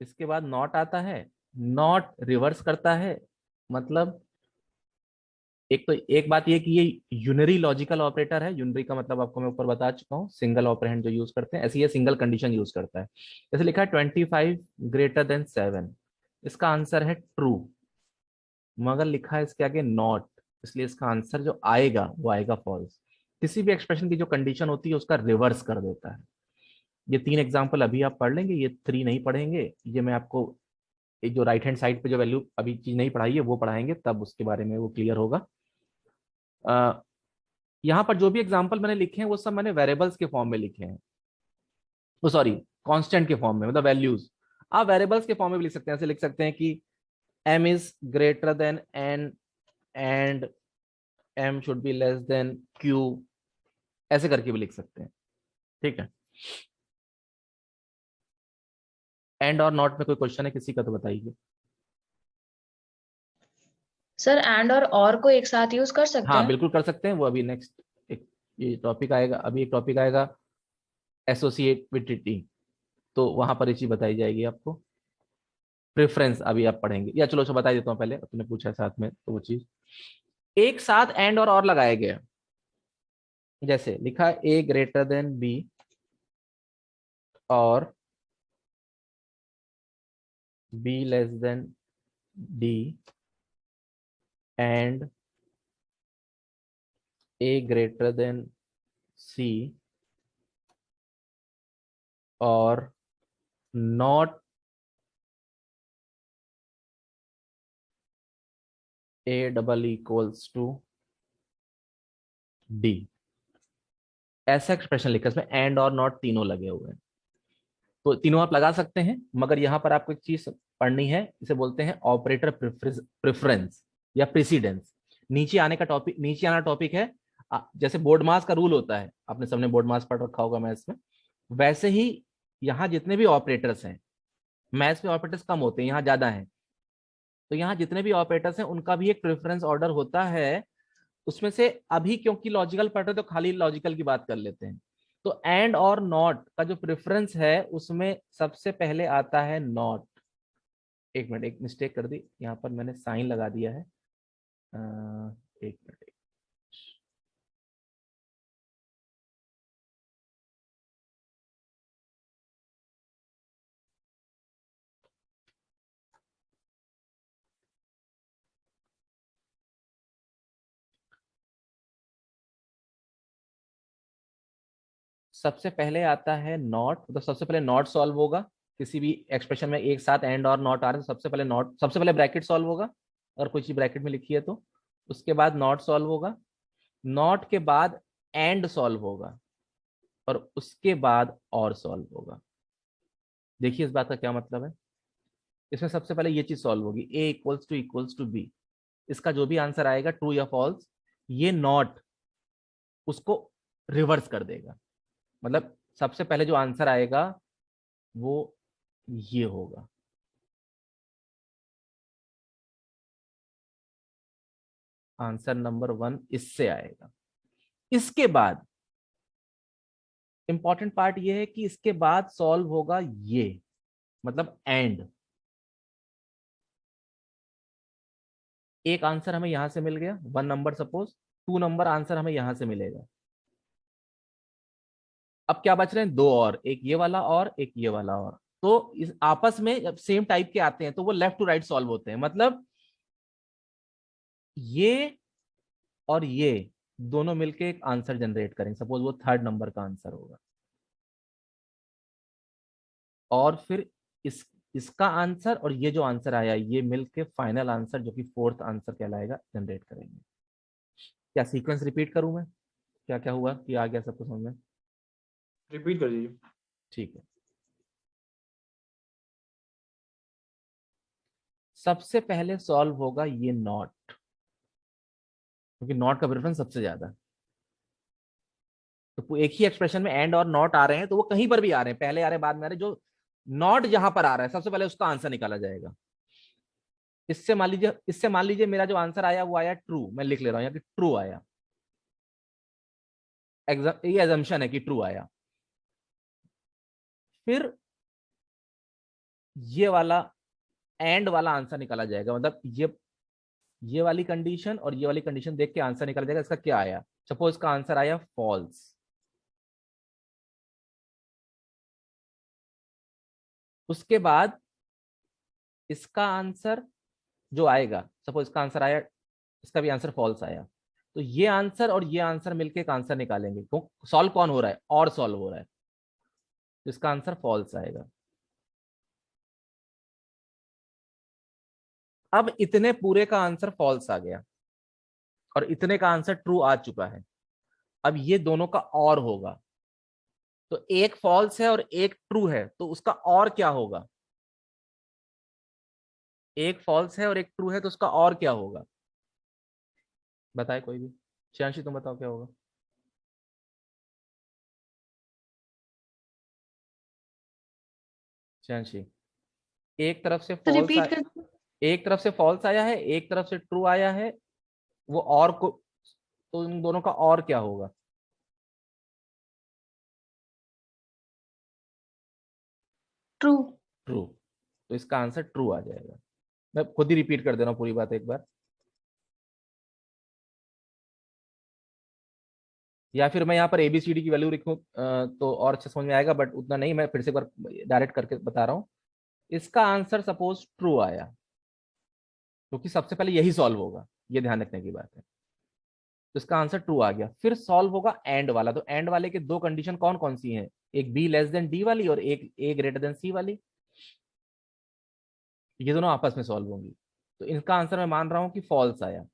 इसके बाद नॉट आता है, नॉट रिवर्स करता है। मतलब एक तो एक बात ये कि ये यूनरी लॉजिकल ऑपरेटर है। यूनरी का मतलब आपको मैं ऊपर बता चुका हूँ, सिंगल ऑपरेंड जो यूज करते हैं, ऐसे ये सिंगल कंडीशन यूज करता है। जैसे लिखा है 25 ग्रेटर देन 7, इसका आंसर है ट्रू, मगर लिखा है इसके आगे नॉट, इसलिए इसका आंसर जो आएगा वो आएगा फॉल्स। किसी भी एक्सप्रेशन की जो कंडीशन होती है उसका रिवर्स कर देता है। ये 3 एग्जाम्पल अभी आप पढ़ लेंगे, ये 3 नहीं पढ़ेंगे। ये मैं आपको ये जो राइट हैंड साइड पे जो वैल्यू अभी चीज नहीं पढ़ाई है वो पढ़ाएंगे, तब उसके बारे में वो क्लियर होगा। यहाँ पर जो भी एग्जाम्पल मैंने लिखे हैं वो सब मैंने वेरिएबल्स के फॉर्म में लिखे हैं, वो सॉरी कांस्टेंट के फॉर्म में, मतलब वैल्यूज। आप वेरिएबल्स के फॉर्म में भी लिख सकते हैं, ऐसे लिख सकते हैं कि m is greater than n and m should be less then q, ऐसे करके भी लिख सकते हैं। ठीक है। एंड और नॉट में कोई क्वेश्चन है किसी का तो बताइए। सर एंड और को एक साथ यूज कर सकते हाँ हैं? बिल्कुल कर सकते हैं, वो अभी नेक्स्ट एक ये टॉपिक आएगा, अभी एक टॉपिक आएगा एसोसिएटिविटी, तो वहां पर ये चीज बताई जाएगी आपको। प्रेफरेंस अभी आप पढ़ेंगे, या चलो अच्छा बता देता हूँ पहले, तुमने पूछा है साथ में तो वो चीज एक साथ एंड और लगाए गए। जैसे लिखा है ए ग्रेटर देन बी और B less than D and A greater than C और not A double equals to D. ऐसा एक्सप्रेशन लिखा है, इसमें एंड और नॉट तीनों लगे हुए हैं। तो तीनों आप लगा सकते हैं, मगर यहां पर आपको एक चीज पढ़नी है, इसे बोलते हैं ऑपरेटर प्रेफरेंस या प्रेसिडेंस। नीचे आने का टॉपिक, नीचे आना टॉपिक है। जैसे बोर्ड मास का रूल होता है, आपने सबने बोर्ड मास पढ़ रखा होगा मैथ्स में, वैसे ही यहाँ जितने भी ऑपरेटर्स हैं, मैथ्स में ऑपरेटर्स कम होते हैं, यहाँ ज्यादा हैं, तो यहाँ जितने भी ऑपरेटर्स हैं उनका भी एक प्रेफरेंस ऑर्डर होता है। उसमें से अभी क्योंकि लॉजिकल पढ़ रहे तो खाली लॉजिकल की बात कर लेते हैं। तो एंड और नॉट का जो प्रेफरेंस है उसमें सबसे पहले आता है नॉट। एक मिनट, एक मिस्टेक कर दी, यहाँ पर मैंने साइन लगा दिया है। एक मिनट। सबसे पहले आता है नॉट, तो सबसे पहले नॉट सॉल्व होगा। किसी भी एक्सप्रेशन में एक साथ एंड और नॉट आ रहे हैं तो सबसे पहले नॉट, सबसे पहले ब्रैकेट सॉल्व होगा, अगर कोई चीज ब्रैकेट में लिखी है तो। उसके बाद नॉट सॉल्व होगा, नॉट के बाद एंड सॉल्व होगा, और उसके बाद और सॉल्व होगा। देखिए इस बात का क्या मतलब है। इसमें सबसे पहले ये चीज सॉल्व होगी, ए इक्वल्स टू बी, इसका जो भी आंसर आएगा ट्रू या फॉल्स, ये नॉट उसको रिवर्स कर देगा। मतलब सबसे पहले जो आंसर आएगा वो ये होगा। आंसर नंबर 1 इससे आएगा। इसके बाद इंपॉर्टेंट पार्ट ये है कि इसके बाद सॉल्व होगा ये, मतलब एंड। एक आंसर हमें यहां से मिल गया 1 नंबर, सपोज 2 नंबर आंसर हमें यहां से मिलेगा। अब क्या बच रहे हैं, दो और, एक ये वाला और एक ये वाला और। तो इस आपस में जब सेम टाइप के आते हैं तो वो लेफ्ट टू राइट सॉल्व होते हैं। मतलब ये और ये दोनों मिलके एक आंसर जनरेट करेंगे, सपोज वो 3rd नंबर का आंसर होगा। और फिर इस इसका आंसर और ये जो आंसर आया ये मिलके फाइनल आंसर जो कि 4th आंसर कहलाएगा, जनरेट करेंगे। क्या सीक्वेंस रिपीट करूं मैं, क्या क्या हुआ कि आ गया सबको समझ में? रिपीट कर दीजिए। ठीक है। सबसे पहले सॉल्व होगा ये नॉट, क्योंकि नॉट का प्रेफरेंस सबसे ज्यादा है। तो एक ही एक्सप्रेशन में एंड और नॉट आ रहे हैं तो वो कहीं पर भी आ रहे हैं, पहले आ रहे हैं बाद में आ रहे हैं, जो नॉट जहां पर आ रहा है सबसे पहले उसका आंसर निकाला जाएगा। इससे मान लीजिए मेरा जो आंसर आया वो आया ट्रू, मैं लिख ले रहा हूं यहाँ कि ट्रू आया। ये एजम्पशन है कि ट्रू आया। फिर ये वाला एंड वाला आंसर निकाला जाएगा। मतलब ये वाली कंडीशन और ये वाली कंडीशन देख के आंसर निकाला जाएगा। इसका क्या आया, सपोज का आंसर आया फॉल्स, उसके बाद इसका आंसर जो आएगा, सपोज इसका आंसर आया, इसका भी आंसर फॉल्स आया, तो ये आंसर और ये आंसर मिलके एक आंसर निकालेंगे। सॉल्व कौन हो रहा है, और सॉल्व हो रहा है, तो इसका आंसर फॉल्स आएगा। अब इतने पूरे का आंसर फॉल्स आ गया और इतने का आंसर ट्रू आ चुका है। अब ये दोनों का और होगा, तो एक फॉल्स है और एक ट्रू है, तो उसका और क्या होगा, एक फॉल्स है और एक ट्रू है, तो उसका और क्या होगा, बताए कोई भी। शियांशी तुम बताओ क्या होगा। शियांशी, एक तरफ से तो फॉल्स रिपीट कर। एक तरफ से फॉल्स आया है, एक तरफ से ट्रू आया है, वो और को, तो इन दोनों का और क्या होगा। ट्रू। ट्रू, तो इसका आंसर ट्रू आ जाएगा। मैं खुद ही रिपीट कर दे रहा हूँ पूरी बात एक बार, या फिर मैं यहाँ पर एबीसीडी की वैल्यू लिखूं तो और अच्छा समझ में आएगा, बट उतना नहीं, मैं फिर से एक बार डायरेक्ट करके बता रहा हूँ। इसका आंसर सपोज ट्रू आया, क्योंकि सबसे पहले यही सॉल्व होगा, ये ध्यान रखने की बात है। तो इसका आंसर ट्रू आ गया, फिर सॉल्व होगा एंड वाला। तो एंड वाले के दो कंडीशन कौन कौन सी हैं, एक बी लेस देन डी वाली और एक ए ग्रेटर देन सी वाली, ये दोनों आपस में सॉल्व होंगी। तो इनका आंसर मैं मान रहा हूं कि फॉल्स आया।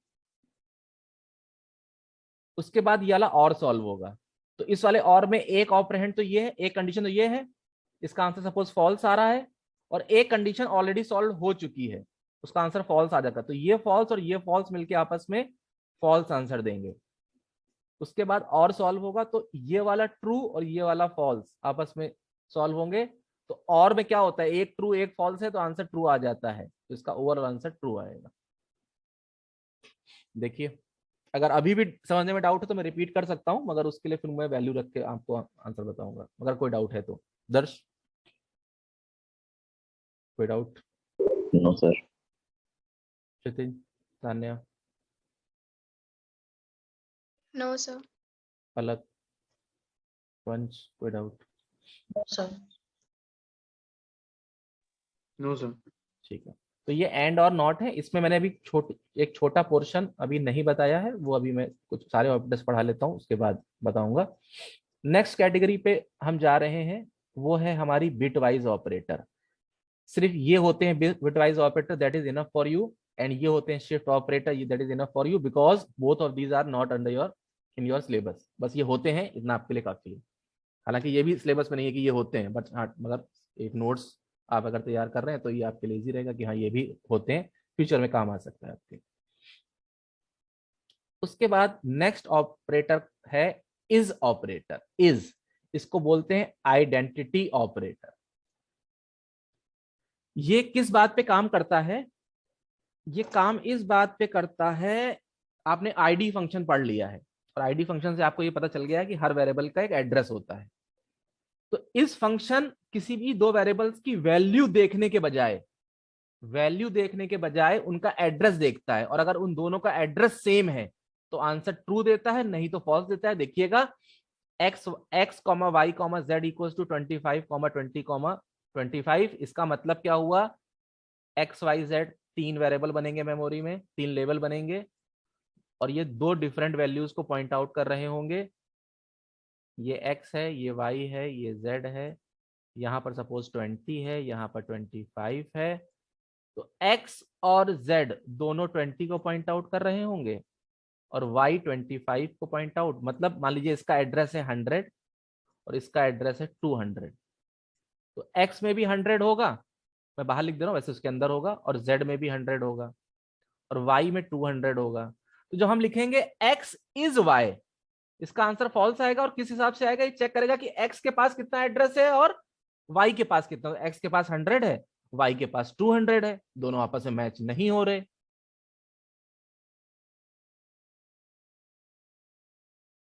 उसके बाद ये वाला और सॉल्व होगा, तो इस वाले और में एक ऑपरेंड तो ये है, एक कंडीशन तो ये है, इसका आंसर सपोज फॉल्स आ रहा है, और एक कंडीशन ऑलरेडी सॉल्व हो चुकी है, उसका आंसर फॉल्स आ जाता है। तो ये फॉल्स और ये फॉल्स मिलके आपस में फॉल्स आंसर देंगे। उसके बाद और सॉल्व होगा, तो ये वाला ट्रू और ये वाला फॉल्स आपस में सॉल्व होंगे। तो और में क्या होता है, एक ट्रू एक फॉल्स है, तो आंसर ट्रू आ जाता है, तो इसका ओवरऑल आंसर ट्रू आएगा। देखिए, अगर अभी भी समझने में डाउट है तो मैं रिपीट कर सकता हूं, मगर उसके लिए फिर मैं वैल्यू रख के आपको आंसर बताऊंगा, अगर कोई डाउट है तो। दर्श, कोई doubt. No sir. Kshitij, Tanya, no sir. Palak, Panch, कोई डाउट। सर। No sir. ठीक है, तो ये एंड और नॉट है। इसमें मैंने अभी एक छोटा पोर्शन अभी नहीं बताया है, वो अभी मैं कुछ सारे ऑपरेटर्स पढ़ा लेता हूँ, उसके बाद बताऊंगा। नेक्स्ट कैटेगरी पे हम जा रहे हैं, वो है हमारी बिट वाइज ऑपरेटर। सिर्फ ये होते हैं bitwise operator, that is enough for you. And ये होते हैं शिफ्ट ऑपरेटर, ये that is enough for you, because both of these are not under your in your syllabus. बस ये होते हैं, इतना आपके लिए काफी है। हालांकि ये भी सिलेबस में नहीं है कि ये होते हैं, बट हाँ, मगर एक नोट्स आप अगर तैयार कर रहे हैं तो ये आपके लिए इजी रहेगा कि हाँ ये भी होते हैं, फ्यूचर में काम आ सकता है आपके। उसके बाद नेक्स्ट ऑपरेटर है इज ऑपरेटर। इज, इसको बोलते हैं आइडेंटिटी ऑपरेटर। ये किस बात पे काम करता है, ये काम इस बात पे करता है, आपने आईडी फंक्शन पढ़ लिया है, और आईडी फंक्शन से आपको ये पता चल गया है कि हर वेरिएबल का एक एड्रेस होता है। तो इस फंक्शन किसी भी दो वेरिएबल्स की वैल्यू देखने के बजाय उनका एड्रेस देखता है, और अगर उन दोनों का एड्रेस सेम है तो आंसर ट्रू देता है, नहीं तो फॉल्स देता है। देखिएगा, X comma Y comma Z equal to 25 comma 20 comma 25, इसका मतलब क्या हुआ, एक्स वाई जेड तीन वेरिएबल बनेंगे मेमोरी में, तीन लेवल बनेंगे, और ये दो डिफरेंट वैल्यूज को पॉइंट आउट कर रहे होंगे। ये एक्स है, ये वाई है, ये जेड है। यहाँ पर सपोज 20 है, यहाँ पर 25 है। तो x और z दोनों 20 को पॉइंट आउट कर रहे होंगे, और y 25 को पॉइंट आउट। मतलब मान लीजिए इसका एड्रेस है 100 और इसका एड्रेस है 200, तो x में भी 100 होगा, मैं बाहर लिख दे रहा हूँ, वैसे उसके अंदर होगा, और z में भी 100 होगा, और y में 200 होगा। तो जब हम लिखेंगे x इज y, इसका आंसर फॉल्स आएगा। और किस हिसाब से आएगा, ये चेक करेगा कि x के पास कितना एड्रेस है और y के पास कितना। x के पास 100 है, y के पास 200 है, दोनों आपस में मैच नहीं हो रहे,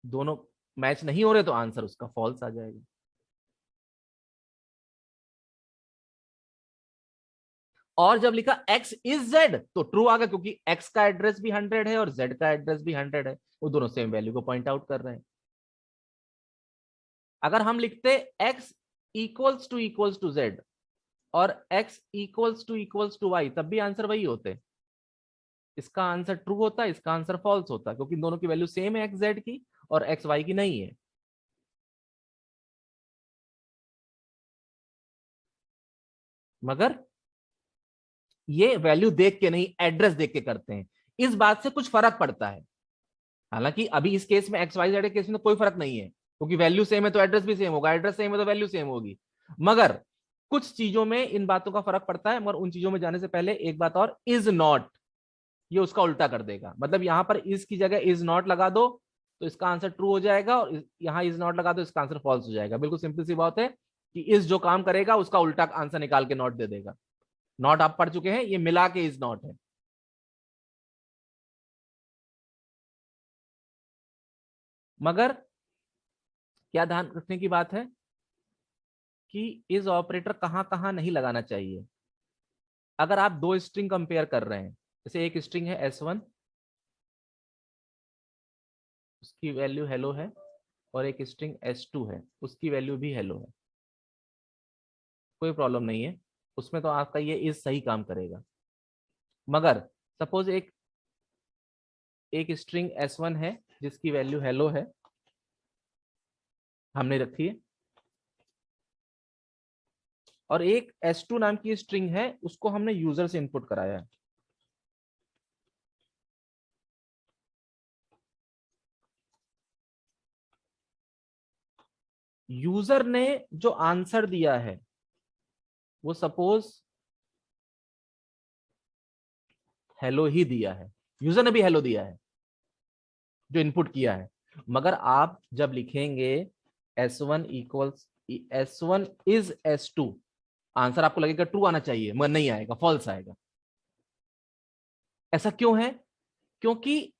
दोनों मैच नहीं हो रहे, तो आंसर उसका फॉल्स आ जाएगा। और जब लिखा x इज z तो ट्रू आ गया, क्योंकि x का एड्रेस भी 100 है और z का एड्रेस भी 100 है, वो दोनों सेम वैल्यू को पॉइंट आउट कर रहे हैं। अगर हम लिखते x इक्वल्स टू z और x इक्वल्स टू y, तब भी आंसर वही होते। इसका आंसर ट्रू होता, इसका आंसर फॉल्स होता, क्योंकि दोनों की वैल्यू सेम है, एक्स जेड की और एक्स वाई की नहीं है। मगर ये वैल्यू देख के नहीं, एड्रेस देख के करते हैं। इस बात से कुछ फर्क पड़ता है। हालांकि अभी इस केस में एक्स वाई जेड के केस में तो कोई फर्क नहीं है, क्योंकि वैल्यू सेम है तो एड्रेस भी सेम होगा, एड्रेस सेम है तो वैल्यू सेम होगी। मगर कुछ चीजों में इन बातों का फर्क पड़ता है। मगर उन चीजों में जाने से पहले एक बात और, इज नॉट, ये उसका उल्टा कर देगा। मतलब यहां पर इज की जगह इज नॉट लगा दो तो इसका आंसर ट्रू हो जाएगा, और यहां इज नॉट लगा दो इसका आंसर फॉल्स हो जाएगा। बिल्कुल सिंपल सी बात है कि इज जो काम करेगा उसका उल्टा आंसर निकाल के नॉट दे देगा। नॉट आप पढ़ चुके हैं, ये मिला के इज नॉट है। मगर क्या ध्यान रखने की बात है कि इज ऑपरेटर कहां कहां नहीं लगाना चाहिए। अगर आप दो स्ट्रिंग कंपेयर कर रहे हैं, जैसे एक स्ट्रिंग है S1, उसकी वैल्यू हेलो है, और एक स्ट्रिंग S2 है, उसकी वैल्यू भी हेलो है, कोई प्रॉब्लम नहीं है उसमें, तो आपका ये इज सही काम करेगा। मगर सपोज एक स्ट्रिंग S1 है जिसकी वैल्यू हेलो है, हमने रखी है, और एक S2 नाम की स्ट्रिंग है, उसको हमने यूजर से इनपुट कराया है। यूजर ने जो आंसर दिया है वो सपोज हेलो ही दिया है, यूजर ने भी हेलो दिया है जो इनपुट किया है। मगर आप जब लिखेंगे S1 equals S1 is S2, answer आपको लगेगा ट्रू आना चाहिए, मगर नहीं आएगा, फॉल्स आएगा। ऐसा क्यों है? क्योंकि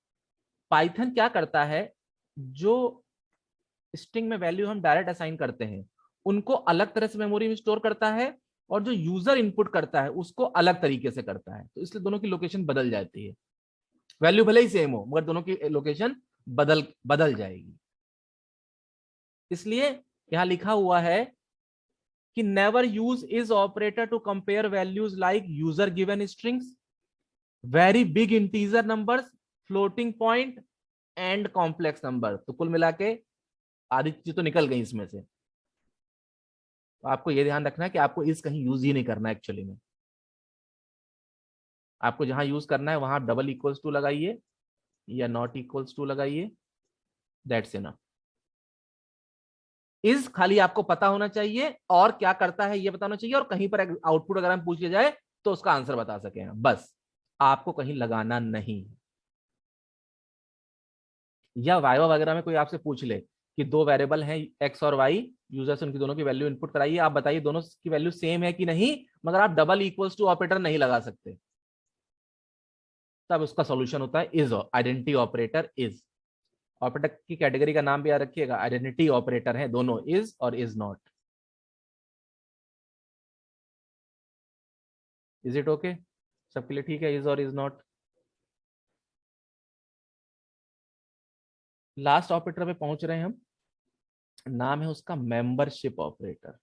पाइथन क्या करता है, जो स्ट्रिंग में वैल्यू हम डायरेक्ट असाइन करते हैं उनको अलग तरह से मेमोरी में स्टोर करता है, और जो यूजर इनपुट करता है उसको अलग तरीके से करता है। तो इसलिए दोनों की लोकेशन बदल जाती है। वैल्यू भले ही सेम हो मगर दोनों की लोकेशन बदल बदल जाएगी। इसलिए यहां लिखा हुआ है कि never use is operator to compare values like user given strings, very big integer numbers, floating point and complex number. तो कुल मिला के आधी चीज तो निकल गई इसमें से। तो आपको यह ध्यान रखना है कि आपको इस कहीं यूज ही नहीं करना एक्चुअली में। आपको जहां यूज करना है वहां डबल इक्वल्स टू लगाइए या नॉट इक्वल्स टू लगाइए, दैट्स इनफ। इज खाली आपको पता होना चाहिए और क्या करता है ये बताना चाहिए, और कहीं पर आउटपुट अगर हम पूछ लिया जाए तो उसका आंसर बता सके, बस। आपको कहीं लगाना नहीं। या वाइवा वगैरह में कोई आपसे पूछ ले कि दो वेरिएबल हैं एक्स और वाई, यूजर से उनकी दोनों की वैल्यू इनपुट कराइए, आप बताइए दोनों की वैल्यू सेम है कि नहीं, मगर आप डबल इक्वल्स टू ऑपरेटर नहीं लगा सकते, तब उसका सॉल्यूशन होता है is, identity operator is. Operator की कैटेगरी का नाम भी याद रखिएगा, आइडेंटिटी ऑपरेटर है दोनों, इज और is not. Is it okay? सबके लिए ठीक है इज और इज नॉट? लास्ट ऑपरेटर पे पहुंच रहे हैं हम, नाम है उसका मेंबरशिप ऑपरेटर।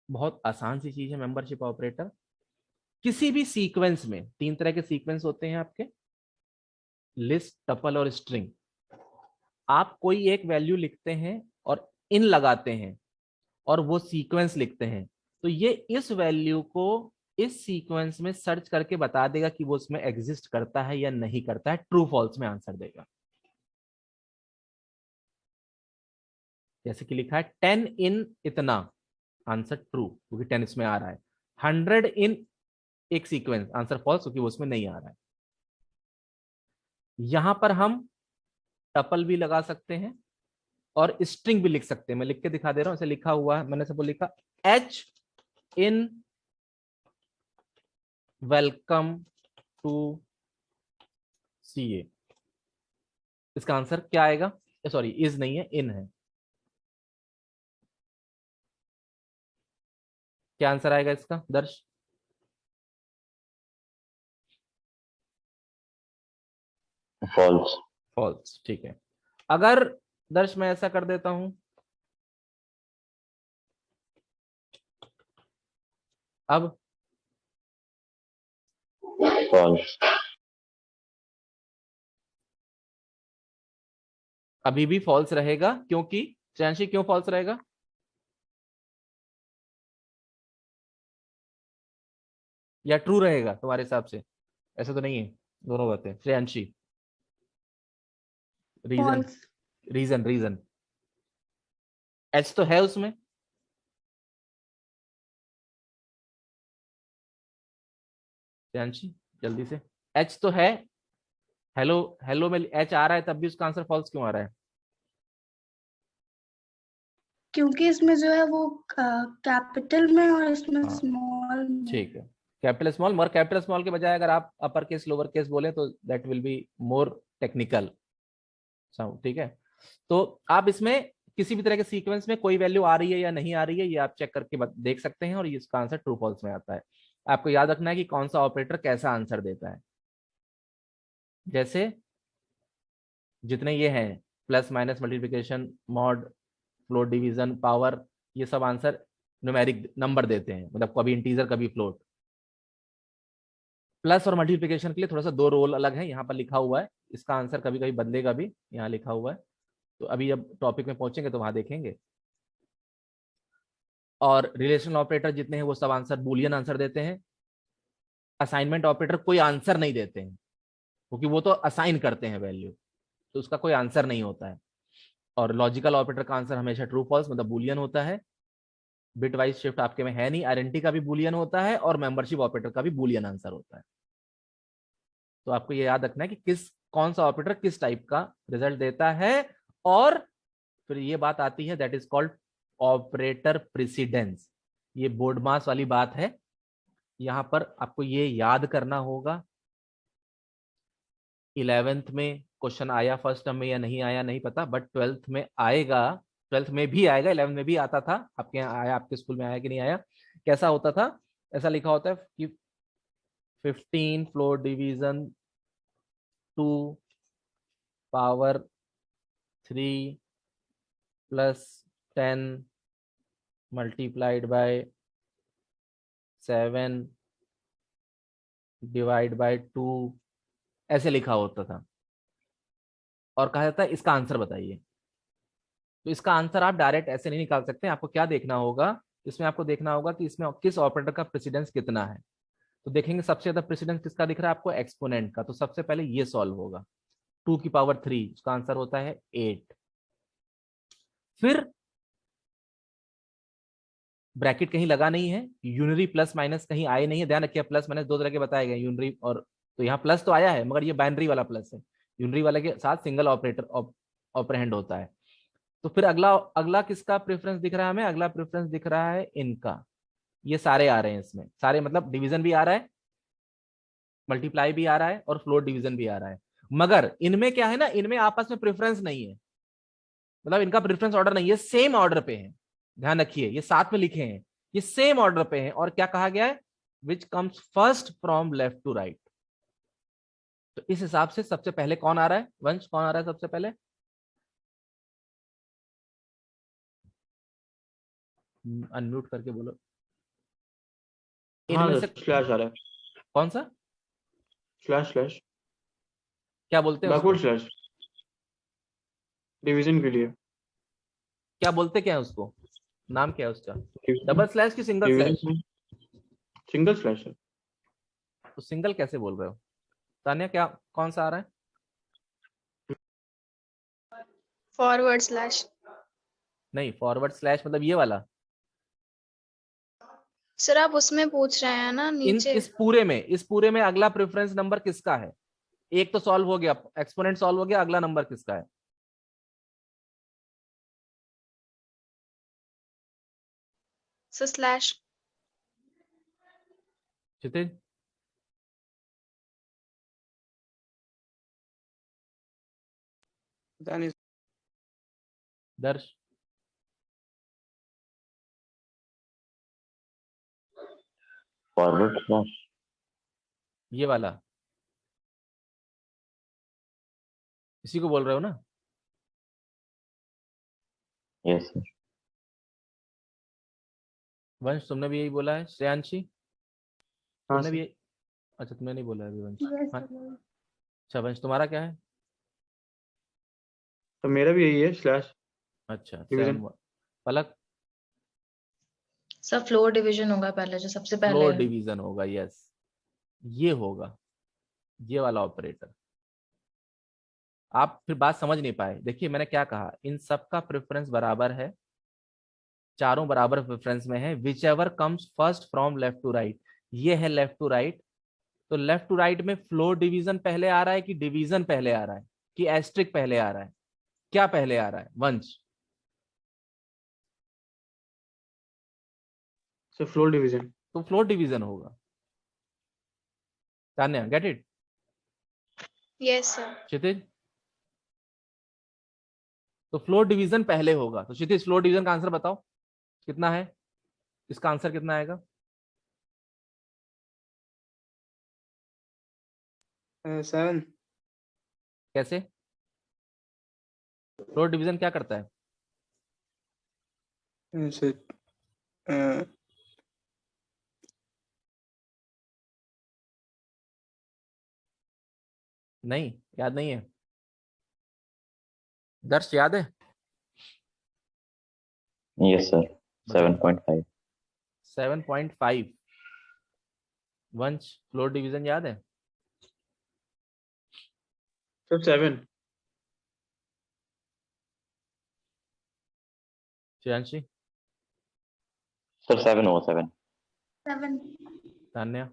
बहुत आसान सी चीज है मेंबरशिप ऑपरेटर। किसी भी सीक्वेंस में तीन तरह के सीक्वेंस होते हैं आपके, लिस्ट, टपल और स्ट्रिंग। आप कोई एक वैल्यू लिखते हैं और इन लगाते हैं और वो सीक्वेंस लिखते हैं, तो ये इस वैल्यू को इस सीक्वेंस में सर्च करके बता देगा कि वो उसमें एग्जिस्ट करता है या नहीं करता है, ट्रू फॉल्स में आंसर देगा। जैसे कि लिखा है 10 इन इतना, आंसर ट्रू क्योंकि 10 इसमें आ रहा है। 100 इन एक सीक्वेंस, आंसर फॉल्स क्योंकि वो उसमें नहीं आ रहा है। यहां पर हम टपल भी लगा सकते हैं और स्ट्रिंग भी लिख सकते हैं। मैं लिख के दिखा दे रहा हूं, ऐसे लिखा हुआ है, मैंने सब लिखा H in welcome to CA. इसका आंसर क्या आएगा? सॉरी, इज नहीं है, इन है। क्या आंसर आएगा इसका दर्श? फॉल्स। फॉल्स, ठीक है। अगर दर्श मैं ऐसा कर देता हूं, अब फॉल्स। अभी भी फॉल्स रहेगा, क्योंकि श्रेयांशी क्यों फॉल्स रहेगा? या ट्रू रहेगा तुम्हारे हिसाब से? ऐसा तो नहीं है, दोनों बातें। Shreyanshi, reason, false. Reason, reason. H तो है उसमें। श्रेयांशी जल्दी से, एच तो है। हेलो, हेलो में एच आ रहा है, तब भी उसका आंसर फॉल्स क्यों आ रहा है? क्योंकि इसमें जो है वो कैपिटल में और इसमें हाँ, स्मॉल में। ठीक है। कैपिटल स्मॉल, मगर कैपिटल स्मॉल के बजाय अगर आप अपर केस लोअर केस बोले तो that will be more technical sound, ठीक है। तो आप इसमें किसी भी तरह के सीक्वेंस में कोई वैल्यू आ रही है या नहीं आ रही है, ये आप चेक करके देख सकते हैं, और इसका आंसर ट्रू फॉल्स में आता है। आपको याद रखना है कि कौन सा ऑपरेटर कैसा आंसर देता है। जैसे जितने ये हैं, plus minus multiplication mod float division power, ये सब आंसर न्यूमेरिक नंबर देते हैं, मतलब कभी इंटीजर कभी फ्लोट। प्लस और मल्टीप्लिकेशन के लिए थोड़ा सा दो रोल अलग है, यहाँ पर लिखा हुआ है, इसका आंसर कभी कभी बदलेगा भी, यहाँ लिखा हुआ है। तो अभी जब टॉपिक में पहुंचेंगे तो वहां देखेंगे। और रिलेशनल ऑपरेटर जितने हैं वो सब आंसर बूलियन आंसर देते हैं। असाइनमेंट ऑपरेटर कोई आंसर नहीं देते हैं, क्योंकि वो तो असाइन करते हैं वैल्यू, तो उसका कोई आंसर नहीं होता है। और लॉजिकल ऑपरेटर का आंसर हमेशा ट्रू फॉल्स मतलब बूलियन होता है। बिट वाइज शिफ्ट आपके में है नहीं, आइडेंटिटी का भी बूलियन होता है, और मेंबरशिप ऑपरेटर का भी बूलियन आंसर होता है। तो आपको ये याद रखना है कि कौन सा ऑपरेटर किस टाइप का रिजल्ट देता है। और फिर ये बात आती है, that is called operator precedence. ये बोर्ड मास वाली बात है, यहां पर आपको ये याद करना होगा। 11th में क्वेश्चन आया, फर्स्ट टर्म में या नहीं आया नहीं पता, बट 12th में आएगा। 12th में भी आएगा, 11th में भी आता था। आपके यहाँ आया, आपके स्कूल में आया कि नहीं आया? कैसा होता था? ऐसा लिखा होता है कि 15 floor division 2 power 3 plus 10 multiplied by 7 divide by 2, ऐसे लिखा होता था। और कहा जाता है इसका आंसर बताइए। तो इसका आंसर आप डायरेक्ट ऐसे नहीं निकाल सकते, आपको क्या देखना होगा? इसमें आपको देखना होगा कि इसमें किस ऑपरेटर का प्रेसिडेंस कितना है। तो देखेंगे सबसे ज्यादा प्रेसिडेंस किसका दिख रहा है आपको? एक्सपोनेंट का। तो सबसे पहले ये सॉल्व होगा, 2 की पावर 3, उसका आंसर होता है 8। फिर ब्रैकेट कहीं लगा नहीं है, यूनरी प्लस माइनस कहीं आए नहीं है, ध्यान रखिए प्लस माइनस दो तरह के बताए गए, यूनरी और, तो यहाँ प्लस तो आया है मगर ये बाइनरी वाला प्लस है। यूनरी वाले के साथ सिंगल ऑपरेटर ऑपरेंड होता है। तो फिर अगला अगला किसका प्रेफरेंस दिख रहा है हमें? अगला प्रेफरेंस दिख रहा है इनका। ये सारे आ रहे हैं इसमें, सारे मतलब डिवीजन भी आ रहा है, मल्टीप्लाई भी आ रहा है, और फ्लोट डिवीजन भी आ रहा है। मगर इनमें क्या है ना, इनमें आपस में प्रेफरेंस नहीं है, मतलब इनका प्रेफरेंस ऑर्डर नहीं है, सेम ऑर्डर पे है। ध्यान रखिए ये साथ में लिखे हैं, ये सेम ऑर्डर पे है। और क्या कहा गया है? Which comes first from left to right. तो इस हिसाब से सबसे पहले कौन आ रहा है? वंश कौन आ रहा है सबसे पहले? अनम्यूट करके बोलो। हाँ इनमें से सर, स्लैश आ रहा है। कौन सा? स्लैश स्लैश, क्या बोलते हैं उसको? बैकवर्ड स्लैश, डिवीजन के लिए। क्या बोलते क्या है उसको? नाम क्या है उसका? डिवीजन, डबल स्लैश की single slash? Division single slash है। तो सिंगल कैसे बोल रहे हो? तान्या क्या, कौन सा आ रहा है? Forward slash. नहीं, फॉरवर्ड स्लैश मतलब ये वाला। सर आप उसमें पूछ रहे हैं ना इन नीचे? इस पूरे में अगला प्रेफरेंस नंबर किसका है? एक तो सॉल्व हो गया, एक्सपोनेंट सॉल्व हो गया, अगला नंबर किसका है? Sir slash. क्षितिज, दर्श, फॉरवर्ड स्लैश। ये वाला इसी को बोल रहे हो ना? Yes sir. वंश तुमने भी यही बोला है? श्रेयांशी हाँ तुमने सर। भी अच्छा तुमने नहीं बोला अभी वंश। यस हाँ अच्छा वंश तुम्हारा क्या है? तो मेरा भी यही है स्लैश अच्छा डिवीजन। 7 पलक सर फ्लोर डिवीजन होगा पहले, जो सबसे पहले फ्लोर है। डिवीजन होगा, यस ये होगा, ये वाला ऑपरेटर। आप फिर बात समझ नहीं पाए। देखिए मैंने क्या कहा, इन सब का प्रेफरेंस बराबर है, चारों बराबर प्रेफरेंस में है। Whichever comes first from left to right, ये है लेफ्ट टू राइट। तो लेफ्ट टू राइट में फ्लोर डिवीजन पहले आ रहा है कि डिवीजन पहले आ रहा है कि एस्ट्रिक पहले आ रहा है? क्या पहले आ रहा है वंश? Sir floor division. तो फ्लोर डिवीजन होगा। Tanya get it? Yes sir. Kshitij? तो फ्लोर डिवीजन पहले होगा। तो क्षितिज फ्लोर डिवीजन का आंसर बताओ कितना है? इसका आंसर कितना आएगा? 7। कैसे? फ्लोर डिवीजन क्या करता है? नहीं याद नहीं है? दर्श याद है? Yes sir. 7.5। 7.5। वंश फ्लोर डिवीजन याद है? सर 7। श्रेयांशी? सर 7 होगा 7। 7। तान्या?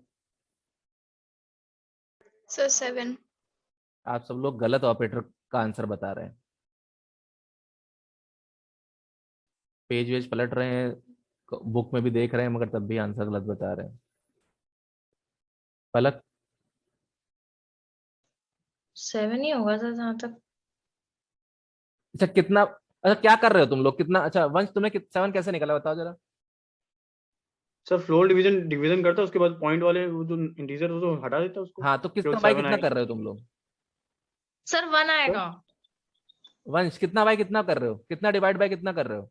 सर 7। आप सब लोग गलत ऑपरेटर का आंसर बता रहे हैं। पेज वेज पलट रहे हैं, बुक में भी देख रहे हैं, मगर तब भी आंसर गलत बता रहे हैं। पलक? 7 ही होगा सर जहाँ तक। अच्छा कितना, अच्छा क्या कर रहे हो तुम लोग? कितना, अच्छा वंश तुमने 7 कैसे निकाला बताओ जरा। सर फ्लोर डिवीजन डिवीजन करता है, उसके बाद पॉइंट वाले वो जो इंटीजर वो तो हटा देता है उसको, हाँ तो फिर कितना बाई 7 कितना आएगा। कर रहे हो तुम लोग? सर 1 आएगा। वंश कितना बाई कितना कर रहे हो? कितना डिवाइड बाय कितना कर रहे हो?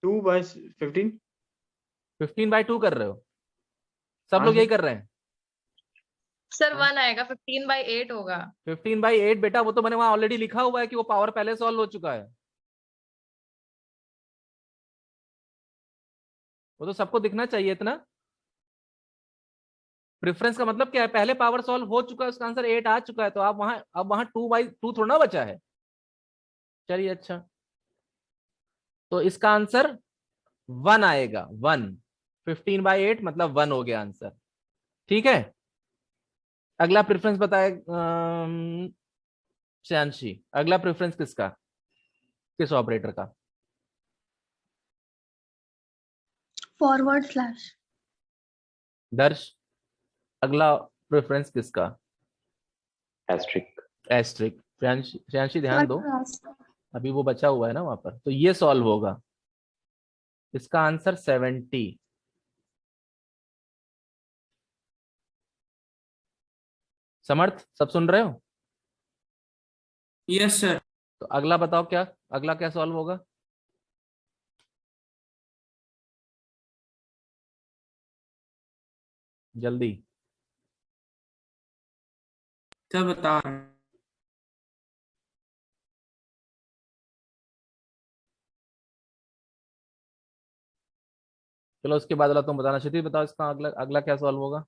2/15। 15/2 कर रहे हो? सब हाँ लोग यही सर। कर रहे हैं? सर हाँ। 1 आएगा, 15/8 होगा। 15/8 बेटा, वो तो मैंने वहां ऑलरेडी लिखा हुआ है कि वो पावर पहले सॉल्व हो चुका है। वो तो सबको दिखना चाहिए इतना। प्रेफरेंस का मतलब क्या है? पहले पावर सॉल्व हो चुका है, उसका आंसर 8 आ चुका है, तो आप वहां, अब वहां 2/2 थोड़ा ना बचा है। चलिए अच्छा, तो इसका आंसर 1 आएगा। 1, 15/8 मतलब 1 हो गया आंसर। ठीक है, अगला प्रेफरेंस बताए श्यांशी, अगला प्रेफरेंस किसका, किस ऑपरेटर का? Forward slash. दर्श अगला प्रेफरेंस किसका? एस्ट्रिक। एस्ट्रिक। श्यांशी ध्यान दो, अभी वो बचा हुआ है ना वहां पर, तो ये सॉल्व होगा। इसका आंसर 70। समर्थ सब सुन रहे हो? Yes sir. तो अगला बताओ, क्या अगला क्या सॉल्व होगा? जल्दी। सर बता रहे हैं। चलो उसके बाद वाला तुम बताना। क्षितिज बताओ इसका अगला अगला क्या सॉल्व होगा?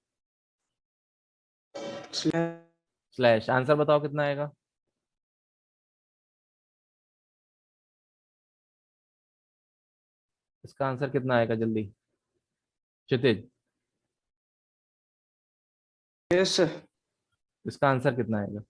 स्लैश। आंसर बताओ कितना आएगा? इसका आंसर कितना आएगा जल्दी? क्षितिज यस सर। इसका आंसर कितना आएगा?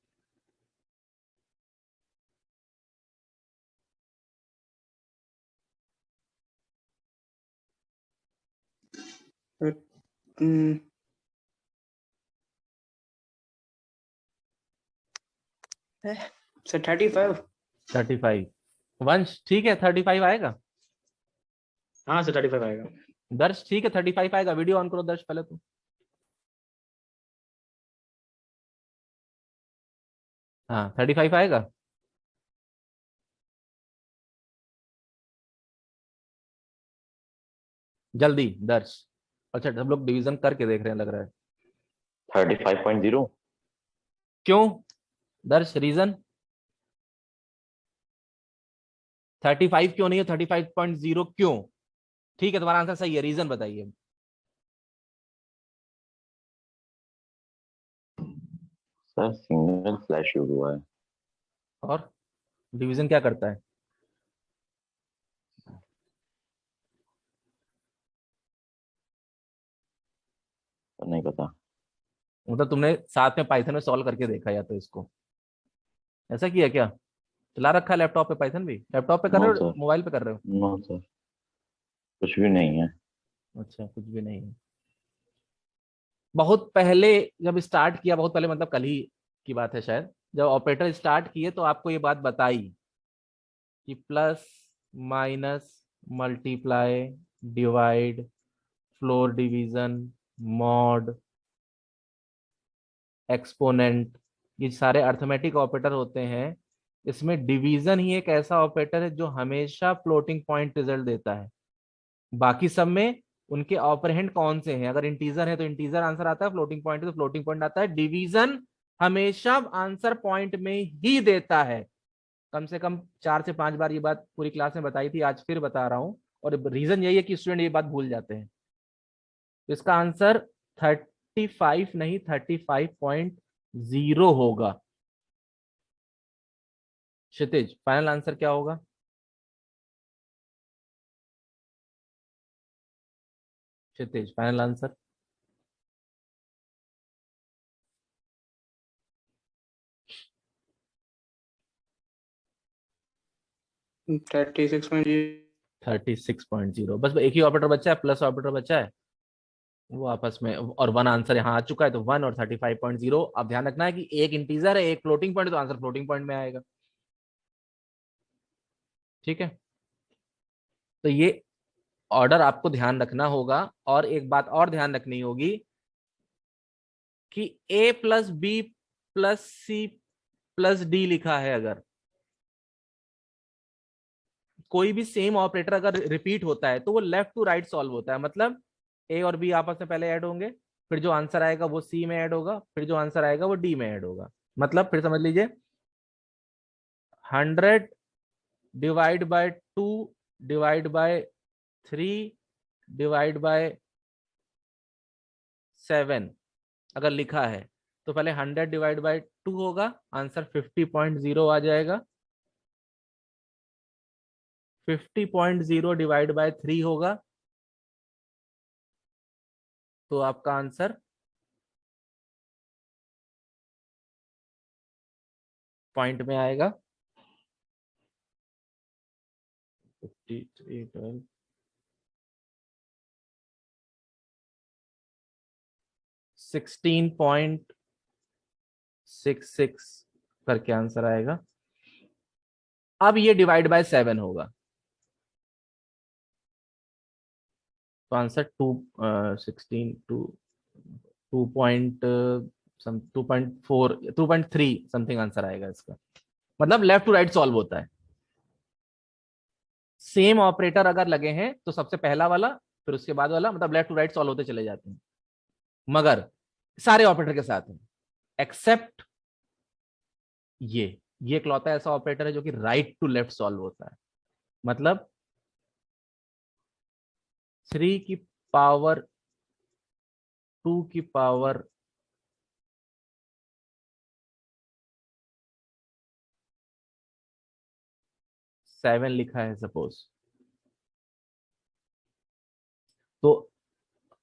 सर 35। 35। वंश ठीक है, 35 आएगा? हाँ सर 35 आएगा। दर्श ठीक है 35 आएगा। वीडियो ऑन करो दर्श पहले तो। हाँ 35 आएगा। जल्दी दर्श। अच्छा हम लोग डिवीजन करके देख रहे हैं लग रहा है। 35.0। क्यों दर्श रीजन? 35 क्यों नहीं है? 35.0 क्यों? ठीक है तुम्हारा आंसर सही है, रीजन बताइए। सर सिंगल फ्लैश यूज हुआ है। और डिवीजन क्या करता है? तो नहीं पता। मतलब तुमने साथ में पाइथन में सॉल्व करके देखा या तो इसको ऐसा किया क्या? चला रखा है लैपटॉप पे पाइथन भी? लैपटॉप पे कर नो रहे हो सर। मोबाइल पे कर रहे हो? नो सर, कुछ भी नहीं है। अच्छा कुछ भी नहीं है। बहुत पहले जब स्टार्ट किया, बहुत पहले मतलब कल ही की बात है शायद, जब ऑपरेटर स्टार्ट किए तो आपको ये बात बताई कि plus minus multiply divide floor division mod exponent, ये सारे अर्थमेटिक ऑपरेटर होते हैं। इसमें डिवीजन ही एक ऐसा ऑपरेटर है जो हमेशा फ्लोटिंग पॉइंट रिजल्ट देता है। बाकी सब में उनके ऑपरेंड कौन से हैं, अगर इंटीजर है तो इंटीजर आंसर आता है, फ्लोटिंग पॉइंट है तो फ्लोटिंग पॉइंट आता है। डिवीजन हमेशा आंसर पॉइंट में ही देता है। कम से कम 4 से 5 बार ये बात पूरी क्लास में बताई थी, आज फिर बता रहा हूं। और रीजन यही है कि स्टूडेंट ये बात भूल जाते हैं। तो इसका आंसर 35 नहीं 35.0 होगा। क्षितिज फाइनल आंसर क्या होगा? क्षितिज फाइनल आंसर? 36.0। 36.0। बस एक ही ऑपरेटर बचा है, प्लस ऑपरेटर बचा है, वो आपस में, और वन आंसर यहाँ आ चुका है तो 1 और 35.0। अब ध्यान रखना है कि एक इंटीजर है एक फ्लोटिंग पॉइंट, तो आंसर फ्लोटिंग पॉइंट में आएगा। ठीक है तो ये ऑर्डर आपको ध्यान रखना होगा। और एक बात और ध्यान रखनी होगी कि a plus B plus C plus D लिखा है, अगर कोई भी सेम ऑपरेटर अगर रिपीट होता है तो वो लेफ्ट टू राइट सॉल्व होता है। मतलब ए और बी आपस में पहले ऐड होंगे, फिर जो आंसर आएगा वो सी में ऐड होगा, फिर जो आंसर आएगा वो डी में ऐड होगा। मतलब फिर समझ लीजिए 100 divide by 2 divide by 3 divide by 7 अगर लिखा है तो पहले 100 डिवाइड बाय 2 होगा, आंसर 50.0 आ जाएगा। 50.0 डिवाइड बाय 3 होगा तो आपका आंसर पॉइंट में आएगा। 53 12 16.66 करके आंसर आएगा। अब ये डिवाइड बाय 7 होगा तो आंसर 16 2 2.4 2.3 समथिंग आंसर आएगा इसका। मतलब लेफ्ट टू राइट सॉल्व होता है। सेम ऑपरेटर अगर लगे हैं तो सबसे पहला वाला फिर उसके बाद वाला, मतलब लेफ्ट टू राइट सॉल्व होते चले जाते हैं। मगर सारे ऑपरेटर के साथ हैं एक्सेप्ट ये इकलौता ऐसा ऑपरेटर है जो कि राइट टू लेफ्ट सॉल्व होता है। मतलब 3 की पावर 2 की पावर 7 लिखा है सपोज, तो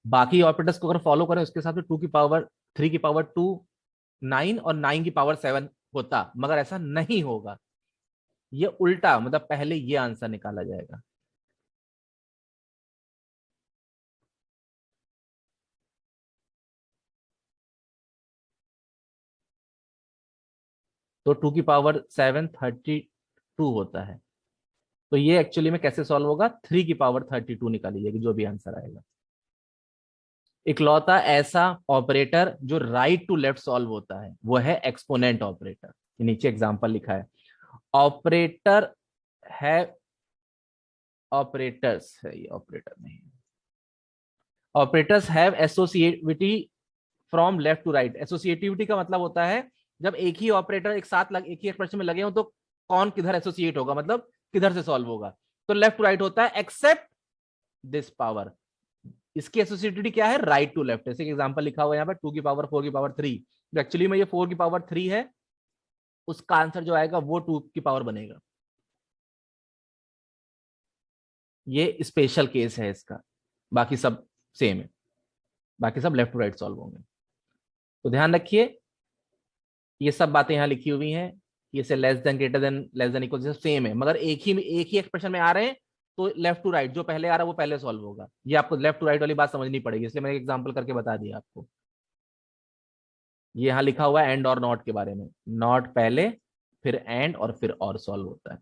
बाकी ऑपरेटर्स को अगर फॉलो करें उसके साथ में 2 की पावर 3 की पावर 2 9 और 9 की पावर 7 होता, मगर ऐसा नहीं होगा। ये उल्टा, मतलब पहले ये आंसर निकाला जाएगा। तो 2 की पावर 7 32 होता है। तो ये एक्चुअली में कैसे सॉल्व होगा, 3 की पावर 32 निकाली जाएगी जो भी आंसर आएगा। इकलौता ऐसा ऑपरेटर जो राइट टू लेफ्ट सॉल्व होता है वो है एक्सपोनेंट ऑपरेटर। नीचे एग्जांपल लिखा है, ऑपरेटर है, ऑपरेटर्स है, ये ऑपरेटर नहीं, operators have associativity from left to right. Associativity का मतलब होता है जब एक ही ऑपरेटर एक साथ एक ही एक्सप्रेशन में लगे हो तो कौन किधर एसोसिएट होगा, मतलब किधर से सॉल्व होगा, तो लेफ्ट टू राइट होता है, एक्सेप्ट दिस पावर। इसकी एसोसिएटिविटी क्या है, राइट टू लेफ्ट। ऐसे एग्जांपल लिखा हुआ है यहाँ पर 2 की पावर 4 की पावर 3, तो एक्चुअली में ये 4 की पावर 3 है, उसका आंसर जो आएगा वो 2 की पावर बनेगा। ये स्पेशल केस है इसका, बाकी सब सेम है, बाकी सब लेफ्ट टू राइट सॉल्व होंगे। तो ध्यान रखिए ये सब बातें यहाँ लिखी हुई हैं, ये से less than, greater than, less than, equal same है, मगर एक ही एक्सप्रेशन में आ रहे हैं तो लेफ्ट टू राइट जो पहले आ रहा है वो पहले सॉल्व होगा। ये आपको लेफ्ट टू राइट वाली बात समझनी पड़ेगी, इसलिए मैंने एग्जांपल करके बता दिया आपको। ये यहाँ लिखा हुआ है एंड और नॉट के बारे में, नॉट पहले फिर एंड और फिर और सॉल्व होता है।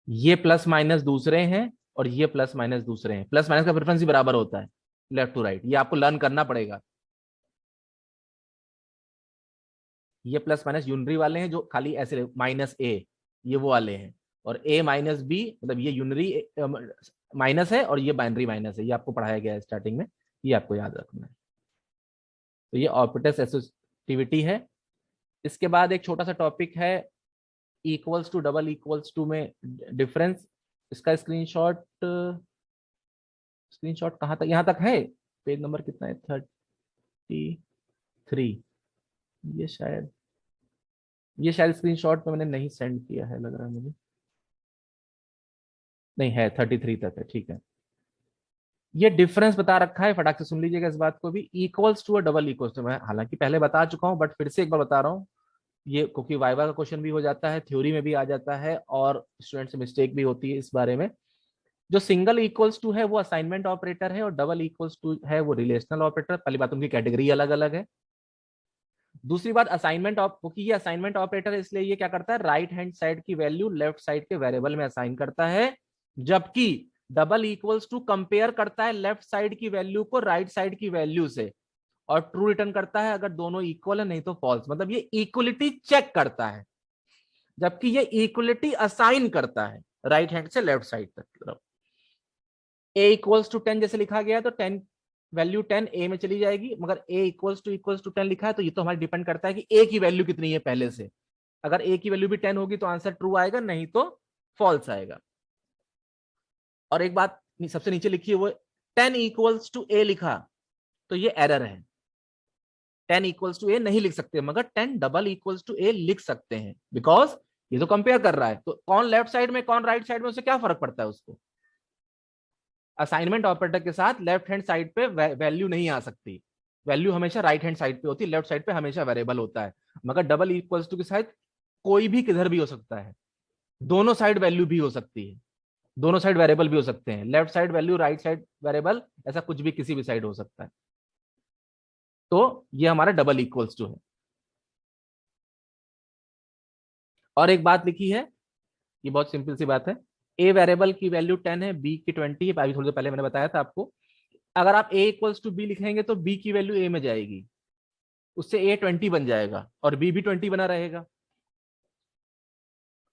ये प्लस माइनस दूसरे हैं और ये प्लस माइनस दूसरे हैं, प्लस माइनस का प्रेफरेंस भी बराबर होता है लेफ्ट टू राइट, ये आपको लर्न करना पड़ेगा। ये प्लस माइनस यूनरी वाले हैं जो खाली ऐसे माइनस ए, ये वो वाले हैं, और ए माइनस बी मतलब ये यूनरी माइनस है और ये बाइनरी माइनस है, ये आपको पढ़ाया गया है स्टार्टिंग में, ये आपको याद रखना है। तो ये ऑपरेटर्स एसोसिएटिविटी है। इसके बाद एक छोटा सा टॉपिक है equals to double equals to में डिफरेंस। इसका स्क्रीनशॉट कहाँ तक, यहाँ तक है, पेज नंबर कितना है, 33। ये शायद स्क्रीनशॉट में मैंने नहीं सेंड किया है लग रहा है मुझे, नहीं है 33 तक है, ठीक है। ये डिफरेंस बता रखा है, फटाक से सुन लीजिएगा इस बात को भी, इक्वल्स टू और डबल इक्वल्स टू। मैं हालांकि पहले बता चुका हूं बट फिर से एक बार बता रहा हूं, ये क्योंकि वाइवा का क्वेश्चन भी हो जाता है, थ्योरी में भी आ जाता है और स्टूडेंट से मिस्टेक भी होती है इस बारे में। जो सिंगल इक्वल्स टू है वो असाइनमेंट ऑपरेटर है और डबल इक्वल्स टू है वो रिलेशनल ऑपरेटर। पहली बात उनकी कैटेगरी अलग अलग है। दूसरी बात असाइनमेंट क्योंकि ये असाइनमेंट ऑपरेटर है इसलिए ये क्या करता है, राइट हैंड साइड की वैल्यू लेफ्ट साइड के वेरिएबल में असाइन करता है, जबकि डबल इक्वल्स टू कंपेयर करता है लेफ्ट साइड की वैल्यू को राइट साइड की वैल्यू से और ट्रू रिटर्न करता है अगर दोनों इक्वल है, नहीं तो फॉल्स। मतलब ये इक्वलिटी चेक करता है, जबकि ये इक्वलिटी असाइन करता है राइट हैंड से लेफ्ट साइड तक। ए इक्वल्स टू 10 जैसे लिखा गया है तो 10 वैल्यू 10 ए में चली जाएगी, मगर ए इक्वल्स टू 10 लिखा है तो ये तो हमारा डिपेंड करता है कि ए की वैल्यू कितनी है पहले से। अगर ए की वैल्यू भी 10 होगी तो आंसर ट्रू आएगा, नहीं तो फॉल्स आएगा। और एक बात सबसे नीचे लिखी है वो 10 इक्वल्स टू ए लिखा तो ये एरर है, 10 इक्वल्स टू ए नहीं लिख सकते, मगर 10 डबल इक्वल्स टू ए लिख सकते हैं, बिकॉज ये तो कंपेयर कर रहा है, तो कौन लेफ्ट साइड में कौन राइट साइड में उससे क्या फर्क पड़ता है उसको। असाइनमेंट ऑपरेटर के साथ लेफ्ट हैंड साइड पे वैल्यू नहीं आ सकती, वैल्यू हमेशा राइट हैंड साइड पे होती है, लेफ्ट साइड पे हमेशा वेरिएबल होता है। मगर डबल इक्वल्स टू के साथ कोई भी किधर भी हो सकता है, दोनों साइड वैल्यू भी हो सकती है, दोनों साइड वेरिएबल भी हो सकते हैं, left side value right side variable, ऐसा कुछ भी किसी भी साइड हो सकता है। तो ये हमारा डबल इक्वल्स टू है। और एक बात लिखी है, ये बहुत सिंपल सी बात है, ए वेरिएबल की वैल्यू 10 है, बी की 20 है, अभी थोड़ी देर पहले मैंने बताया था आपको। अगर आप ए इक्वल्स टू बी लिखेंगे तो बी की वैल्यू ए में जाएगी, उससे ए 20 बन जाएगा और बी भी 20 बना रहेगा।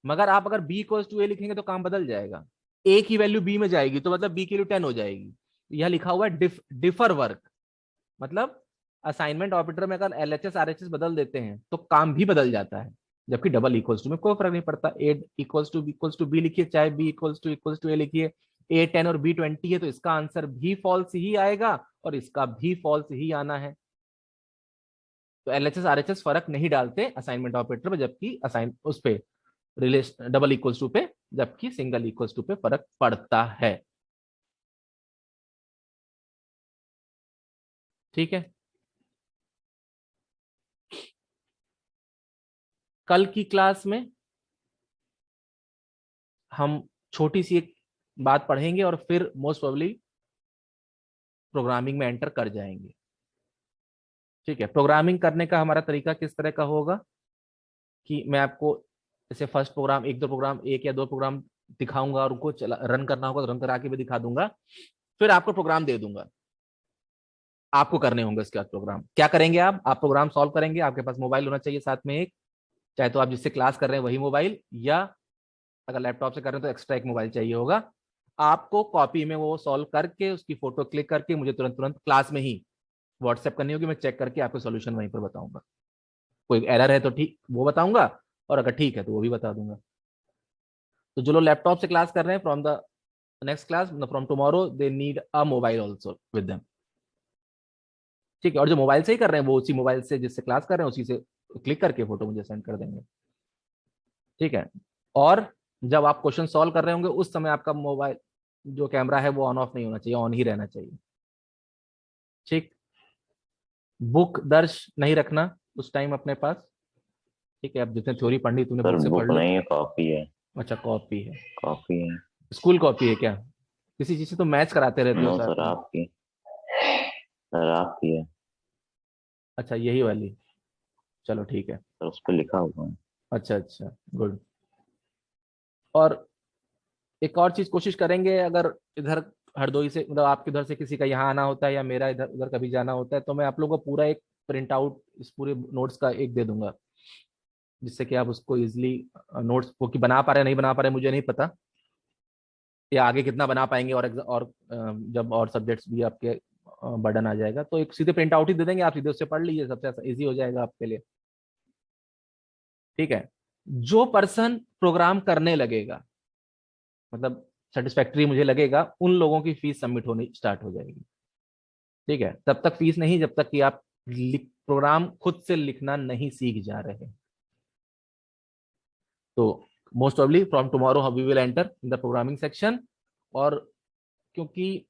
मगर आप अगर बी इक्वल्स टू ए लिखेंगे तो काम बदल जाएगा, ए की वैल्यू बी में जाएगी तो मतलब बी की वैल्यू 10 हो जाएगी। यह लिखा हुआ है डिफर वर्क, मतलब असाइनमेंट ऑपरेटर में अगर एलएचएस आरएचएस बदल देते हैं तो काम भी बदल जाता है, जबकि डबल इक्वल्स टू में कोई फर्क नहीं पड़ता। ए इक्वल्स टू बी लिखिए चाहे बी इक्वल्स टू ए लिखिए, ए 10 और बी 20 है तो इसका आंसर भी फॉल्स ही आएगा और इसका भी फॉल्स ही आना है। तो एलएचएस आरएचएस फर्क नहीं डालते असाइनमेंट ऑपरेटर में, जबकि असाइन उस पे रिलेशन डबल इक्वल्स टू पे, जबकि सिंगल इक्वल्स टू पे फर्क पड़ता है। ठीक है, कल की क्लास में हम छोटी सी एक बात पढ़ेंगे और फिर मोस्ट प्रोबेबली प्रोग्रामिंग में एंटर कर जाएंगे। ठीक है, प्रोग्रामिंग करने का हमारा तरीका किस तरह का होगा कि मैं आपको जैसे फर्स्ट प्रोग्राम, एक या दो प्रोग्राम दिखाऊंगा और उनको रन करना होगा तो रन करा के भी दिखा दूंगा, फिर आपको प्रोग्राम दे दूंगा, आपको करने होंगे इसके बाद प्रोग्राम। क्या करेंगे आप प्रोग्राम सॉल्व करेंगे, आपके पास मोबाइल होना चाहिए साथ में एक, चाहे तो आप जिससे क्लास कर रहे हैं वही मोबाइल, या अगर लैपटॉप से कर रहे हैं तो एक्स्ट्रा एक मोबाइल चाहिए होगा। आपको कॉपी में वो सॉल्व करके उसकी फोटो क्लिक करके मुझे तुरंत तुरंत क्लास में ही व्हाट्सएप करनी होगी, मैं चेक करके आपको सॉल्यूशन वहीं पर बताऊंगा। कोई एरर है तो ठीक वो बताऊंगा, और अगर ठीक है तो वो भी बता दूंगा। तो जो लोग लैपटॉप से क्लास कर रहे हैं, from the next class, from tomorrow, they need a mobile also with them. ठीक है, और जो मोबाइल से ही कर रहे हैं वो उसी मोबाइल से जिससे क्लास कर रहे हैं उसी से क्लिक करके फोटो मुझे सेंड कर देंगे। ठीक है, और जब आप क्वेश्चन सॉल्व कर रहे होंगे उस समय आपका मोबाइल जो कैमरा है वो ऑन ऑफ नहीं होना चाहिए, ऑन ही रहना चाहिए। ठीक, बुक दर्ज नहीं रखना उस टाइम अपने पास। ठीक है, अब जितने थ्योरी पढ़नी तुमने सर बुक से बुक पढ़ लो। नहीं है, कॉपी है। अच्छा, कॉपी है, कॉपी है। स्कूल कॉपी है क्या? किसी चीज से तो मैच कराते रहते हो नो साथ सर, में। आपकी। सर आपकी है। अच्छा, यही वाली, चलो ठीक है। सर उस पर लिखा हुआ है। अच्छा अच्छा, गुड। और एक और चीज कोशिश करेंगे, अगर इधर हरदोई से मतलब आपके उधर से किसी का यहाँ आना होता है या मेरा इधर उधर कभी जाना होता है, तो मैं आप लोगों को पूरा एक प्रिंट आउट इस पूरे नोट्स का एक दे दूंगा, जिससे कि आप उसको इजिली नोट्स वो कि बना पा रहे नहीं बना पा रहे मुझे नहीं पता, या आगे कितना बना पाएंगे, और जब और सब्जेक्ट्स भी आपके बर्डन आ जाएगा तो एक सीधे प्रिंट आउट ही दे देंगे, आप सीधे उससे पढ़ लीजिए, सबसे इजी हो जाएगा आपके लिए। ठीक है, जो पर्सन प्रोग्राम करने लगेगा, मतलब सेटिस्फैक्ट्री मुझे लगेगा, उन लोगों की फीस सबमिट होनी स्टार्ट हो जाएगी। ठीक है, तब तक फीस नहीं जब तक कि आप प्रोग्राम खुद से लिखना नहीं सीख जा रहे। तो most probably from tomorrow we will enter in the programming section. और क्योंकि